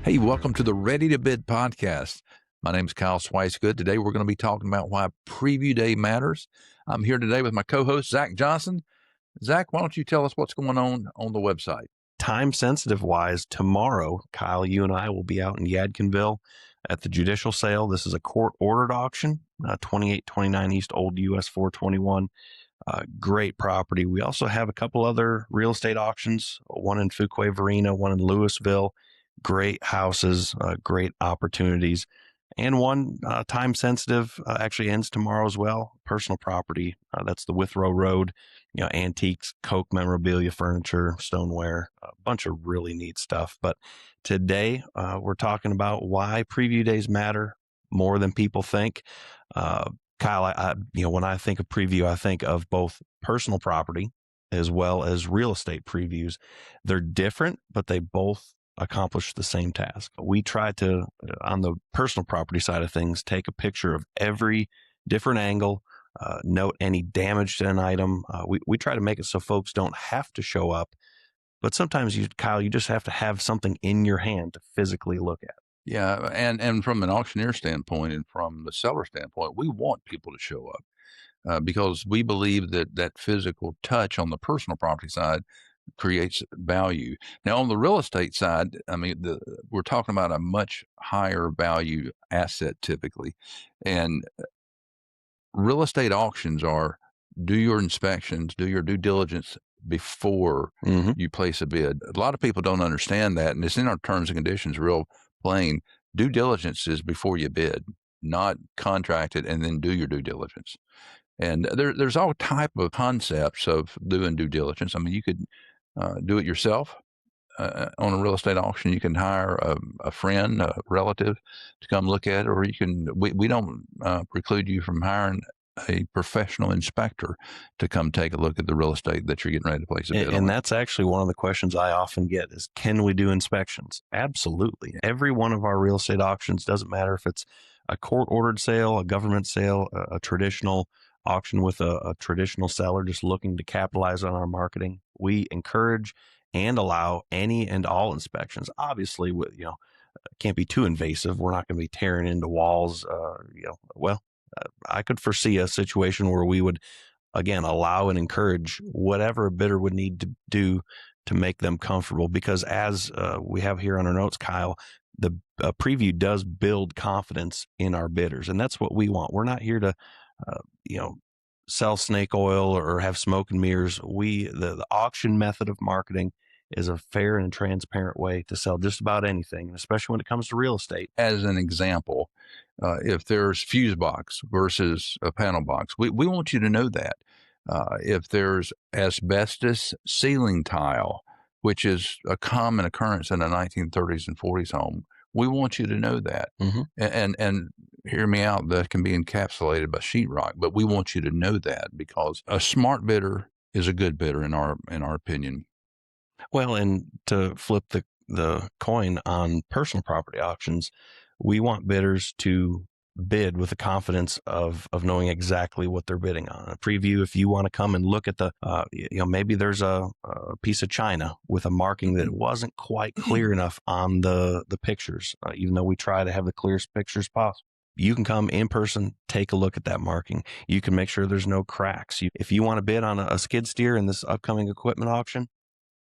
Hey, welcome to the Ready to Bid podcast. My name is Kyle Swicegood. Today we're going to be talking about why preview day matters. I'm here today with my co-host, Zach Johnson. Zach, why don't you tell us what's going on the website? Time sensitive wise, tomorrow, Kyle, you and I will be out in Yadkinville at the judicial sale. This is a court ordered auction, 2829 East Old US 421. Great property. We also have a couple other real estate auctions, one in Fuquay Varina, one in Louisville. Great houses, great opportunities. And one time sensitive actually ends tomorrow as well. Personal property. That's the Withrow Road. Antiques, Coke memorabilia, furniture, stoneware, a bunch of really neat stuff. But today we're talking about why preview days matter more than people think. Kyle, when I think of preview, I think of both personal property as well as real estate previews. They're different, but they both accomplish the same task. We try to, on the personal property side of things, take a picture of every different angle, note any damage to an item. We try to make it so folks don't have to show up, but sometimes Kyle, you just have to have something in your hand to physically look at. Yeah, and from an auctioneer standpoint and from the seller standpoint, we want people to show up because we believe that physical touch on the personal property side creates value. Now, on the real estate side, I mean, we're talking about a much higher value asset typically, and real estate auctions are do your inspections, do your due diligence before you place a bid. A lot of people don't understand that, and it's in our terms and conditions real plain. Due diligence is before you bid, not contracted and then do your due diligence. And there's all type of concepts of doing due diligence. I mean, you could do it yourself on a real estate auction. You can hire a friend, a relative to come look at it, or you can. We don't preclude you from hiring a professional inspector to come take a look at the real estate that you're getting ready to place a bid on. And that's actually one of the questions I often get is, can we do inspections? Absolutely. Every one of our real estate auctions, doesn't matter if it's a court-ordered sale, a government sale, a traditional auction with a traditional seller just looking to capitalize on our marketing. We encourage and allow any and all inspections. Obviously, can't be too invasive. We're not going to be tearing into walls. I could foresee a situation where we would, again, allow and encourage whatever a bidder would need to do to make them comfortable. Because as we have here on our notes, Kyle, the preview does build confidence in our bidders, and that's what we want. We're not here to, sell snake oil or have smoke and mirrors. The auction method of marketing is a fair and transparent way to sell just about anything, especially when it comes to real estate. As an example, if there's fuse box versus a panel box, we want you to know that. If there's asbestos ceiling tile, which is a common occurrence in a 1930s and 40s home, we want you to know that. And hear me out, that can be encapsulated by sheetrock, but we want you to know that because a smart bidder is a good bidder in our opinion. Well, and to flip the coin on personal property auctions, we want bidders to bid with the confidence of knowing exactly what they're bidding on. A preview, if you want to come and look at the, maybe there's a piece of china with a marking that wasn't quite clear enough on the pictures, even though we try to have the clearest pictures possible. You can come in person, take a look at that marking. You can make sure there's no cracks. If you want to bid on a skid steer in this upcoming equipment auction,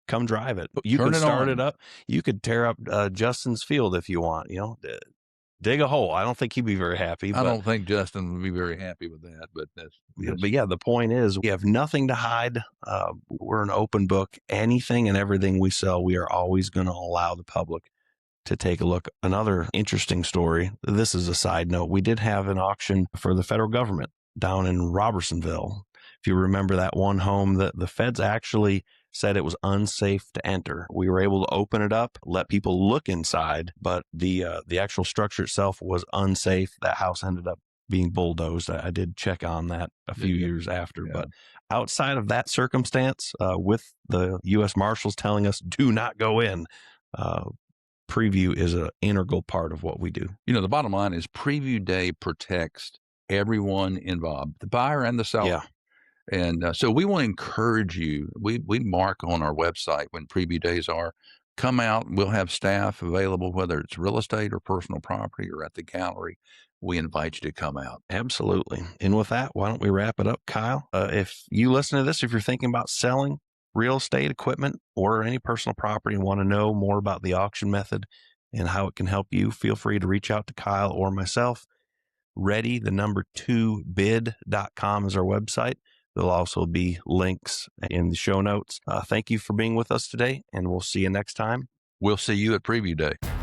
come drive it. You can start it up. You could tear up Justin's field if you want, dig a hole. I don't think he'd be very happy. I don't think Justin would be very happy with that, but the point is we have nothing to hide. We're an open book. Anything and everything we sell, we are always going to allow the public to take a look. Another interesting story. This is a side note. We did have an auction for the federal government down in Robertsonville. If you remember that one home that the feds actually said it was unsafe to enter. We were able to open it up, let people look inside, but the actual structure itself was unsafe. That house ended up being bulldozed. I did check on that a few years after, but outside of that circumstance, with the U.S. Marshals telling us do not go in, preview is an integral part of what we do. The bottom line is preview day protects everyone involved, the buyer and the seller. Yeah. And so we want to encourage you. We mark on our website when preview days are. come out. We'll have staff available, whether it's real estate or personal property or at the gallery. We invite you to come out. Absolutely. And with that, why don't we wrap it up, Kyle? If you listen to this, if you're thinking about selling real estate equipment or any personal property and want to know more about the auction method and how it can help you, feel free to reach out to Kyle or myself. ready2bid.com is our website. There'll also be links in the show notes. Thank you for being with us today, and we'll see you next time. We'll see you at Preview Day.